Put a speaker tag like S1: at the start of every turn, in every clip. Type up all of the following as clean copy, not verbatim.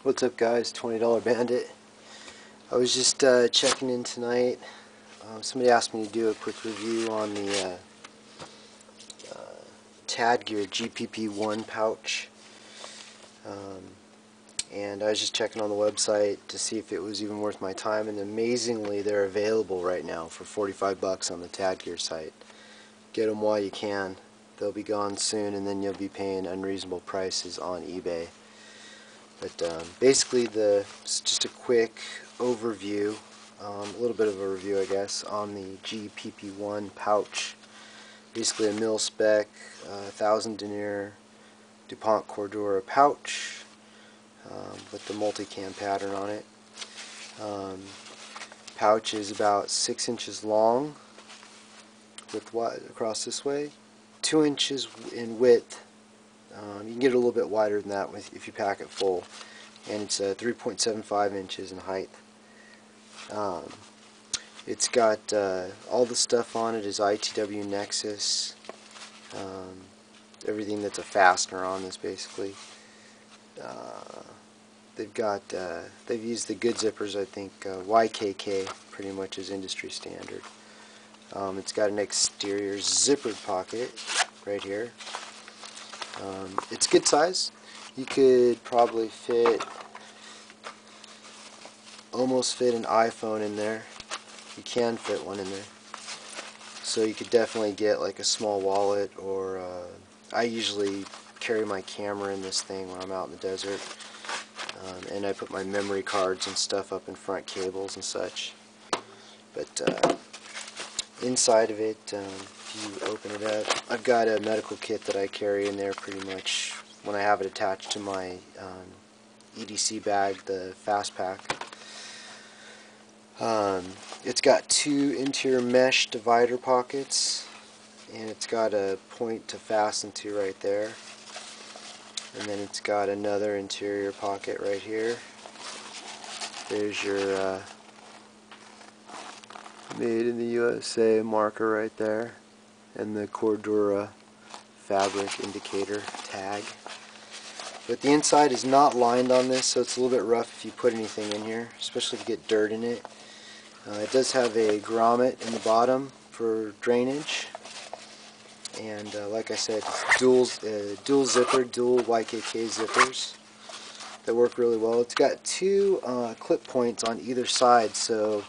S1: What's up guys, $20 Bandit. I was just checking in tonight. Somebody asked me to do a quick review on the TAD Gear GPP1 pouch. And I was just checking on the website to see if it was even worth my time, and amazingly they're available right now for 45 bucks on the TAD Gear site. Get them while you can. They'll be gone soon, and then you'll be paying unreasonable prices on eBay. But basically, it's just a quick overview, a little bit of a review, I guess, on the GPP1 pouch. Basically, a mil-spec 1000 denier DuPont Cordura pouch with the multicam pattern on it. Pouch is about 6 inches long, width wide across this way, 2 inches in width. You can get it a little bit wider than that if you pack it full, and it's 3.75 inches in height. It's got all the stuff on it is ITW Nexus, everything that's a fastener on this basically. They've used the good zippers, I think. YKK pretty much is industry standard. It's got an exterior zippered pocket right here. It's good size. You could probably almost fit an iPhone in there. You can fit one in there. So you could definitely get like a small wallet, or I usually carry my camera in this thing when I'm out in the desert. And I put my memory cards and stuff up in front, cables and such. But inside of it, if you open it up, I've got a medical kit that I carry in there pretty much when I have it attached to my EDC bag, the Fast Pack. It's got 2 interior mesh divider pockets, and it's got a point to fasten to right there. And then it's got another interior pocket right here. There's your Made in the USA marker right there, and the Cordura fabric indicator tag. But the inside is not lined on this, so it's a little bit rough if you put anything in here, especially if you get dirt in it. It does have a grommet in the bottom for drainage, and like I said, dual zipper, dual YKK zippers that work really well. It's got 2 clip points on either side, so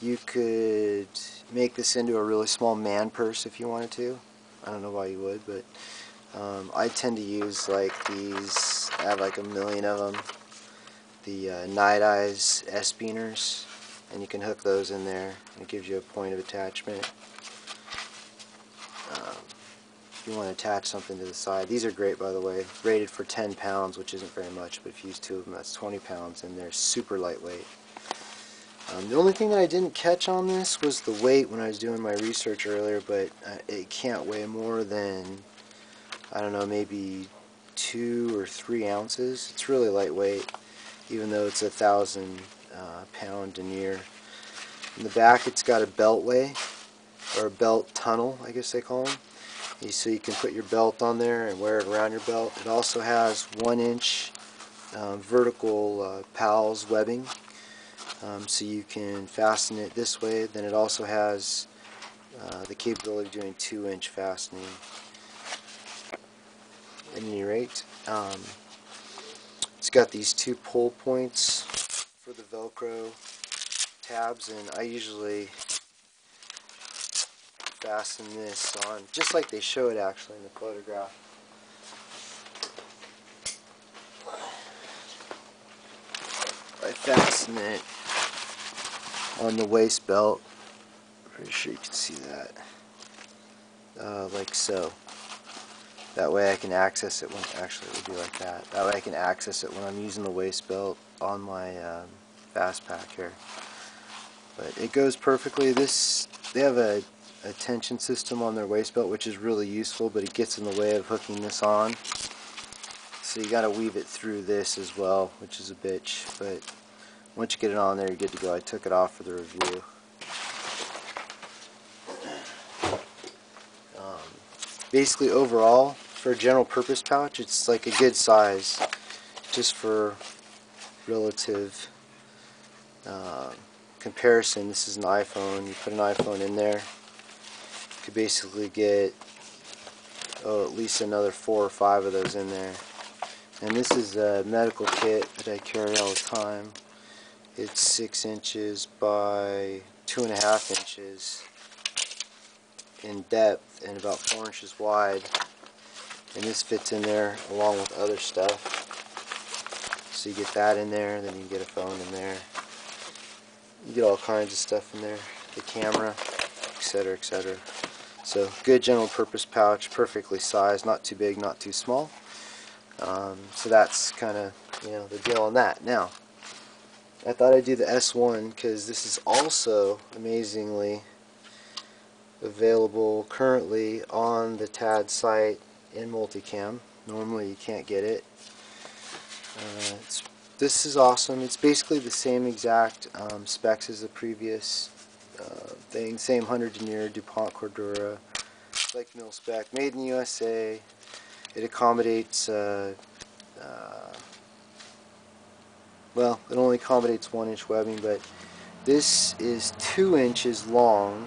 S1: you could make this into a really small man purse if you wanted to. I don't know why you would, but I tend to use like these. I have like a million of them. The Night Eyes S-Beaners, and you can hook those in there. It gives you a point of attachment. If you want to attach something to the side, these are great, by the way. Rated for 10 pounds, which isn't very much, but if you use 2 of them, that's 20 pounds, and they're super lightweight. The only thing that I didn't catch on this was the weight when I was doing my research earlier, but it can't weigh more than, I don't know, maybe 2 or 3 ounces. It's really lightweight, even though it's 1,000 pound denier. In the back, it's got a beltway, or a belt tunnel, I guess they call them. So you can put your belt on there and wear it around your belt. It also has 1-inch vertical PALS webbing, so you can fasten it this way. Then it also has the capability of doing 2-inch fastening. At any rate, it's got these 2 pull points for the Velcro tabs, and I usually fasten this on just like they show it actually in the photograph. I fasten it on the waist belt. Pretty sure you can see that. Like so. That way I can access it when, actually it would be like that. That way I can access it when I'm using the waist belt on my Fast Pack here. But it goes perfectly. They have a tension system on their waist belt, which is really useful, but it gets in the way of hooking this on. So you gotta weave it through this as well, which is a bitch. But once you get it on there, you're good to go. I took it off for the review. Basically, overall, for a general purpose pouch, it's like a good size, just for relative comparison. This is an iPhone. You put an iPhone in there, you could basically get at least another 4 or 5 of those in there. And this is a medical kit that I carry all the time. It's 6 inches by 2.5 inches in depth and about 4 inches wide. And this fits in there along with other stuff. So you get that in there, then you get a phone in there. You get all kinds of stuff in there. The camera, etc., etc. So good general purpose pouch, perfectly sized, not too big, not too small. So that's kind of, the deal on that. Now, I thought I'd do the S1 because this is also amazingly available currently on the TAD site in Multicam. Normally you can't get it. This is awesome. It's basically the same exact specs as the previous thing. Same 100 denier DuPont Cordura, like mil spec, made in the USA. It accommodates well, it only accommodates 1-inch webbing, but this is 2 inches long.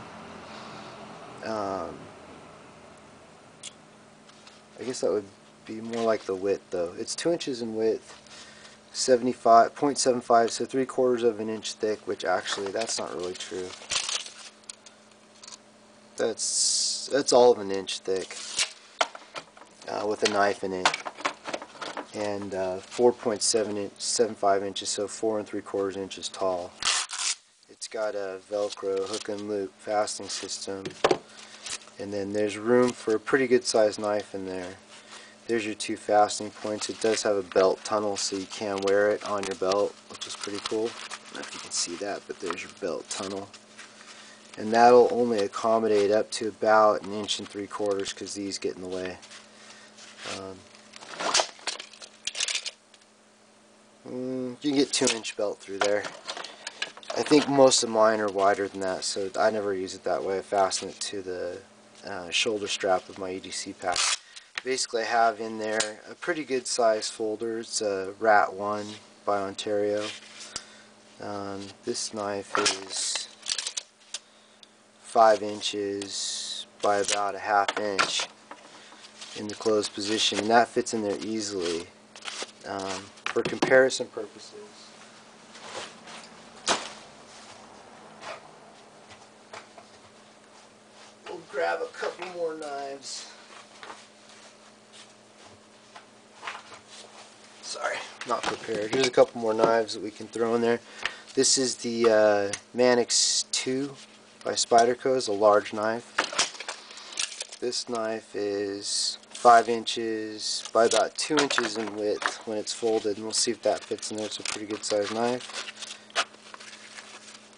S1: I guess that would be more like the width, though. It's 2 inches in width, 0.75, so 3/4 of an inch thick, which actually that's not really true. That's all of an inch thick with a knife in it, and 4.75 inches, so 4 3/4 inches tall. It's got a Velcro hook and loop fastening system, and then there's room for a pretty good sized knife in there. There's your 2 fastening points. It does have a belt tunnel, so you can wear it on your belt, which is pretty cool. I don't know if you can see that, but there's your belt tunnel. And that'll only accommodate up to about 1 3/4 inches because these get in the way. You can get 2-inch belt through there. I think most of mine are wider than that, so I never use it that way. I fasten it to the shoulder strap of my EDC pack. Basically, I have in there a pretty good size folder. It's a Rat 1 by Ontario. This knife is 5 inches by about a 1/2 inch in the closed position, and that fits in there easily. For comparison purposes, we'll grab a couple more knives. Sorry, not prepared. Here's a couple more knives that we can throw in there. This is the Fenix 2 by Spyderco. It's a large knife. This knife is 5 inches by about 2 inches in width when it's folded, and we'll see if that fits in there. It's a pretty good sized knife.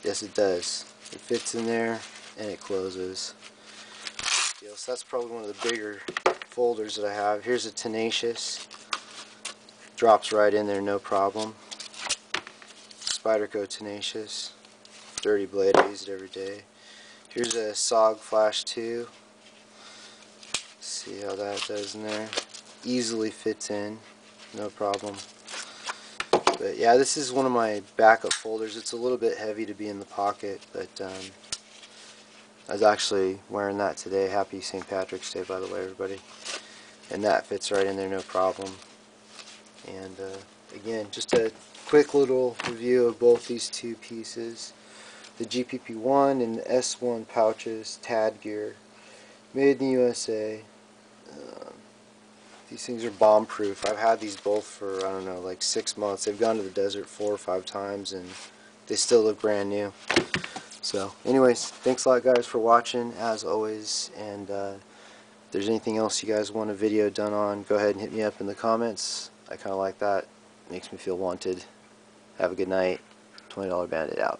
S1: Yes, it does. It fits in there and it closes. So that's probably one of the bigger folders that I have. Here's a Tenacious. Drops right in there, no problem. Spyderco Tenacious. 30 blade, I use it every day. Here's a SOG Flash 2. See how that does in there. Easily fits in, no problem. But yeah, this is one of my backup folders. It's a little bit heavy to be in the pocket, but I was actually wearing that today. Happy St. Patrick's Day, by the way, everybody. And that fits right in there, no problem. And again, just a quick little review of both these two pieces. The GPP1 and the S1 pouches, TAD Gear, made in the USA. These things are bomb proof. I've had these both for, I don't know, like 6 months. They've gone to the desert 4 or 5 times and they still look brand new. So anyways, thanks a lot guys for watching as always, and if there's anything else you guys want a video done on, go ahead and hit me up in the comments. I kinda like that. Makes me feel wanted. Have a good night. $20 Bandit out.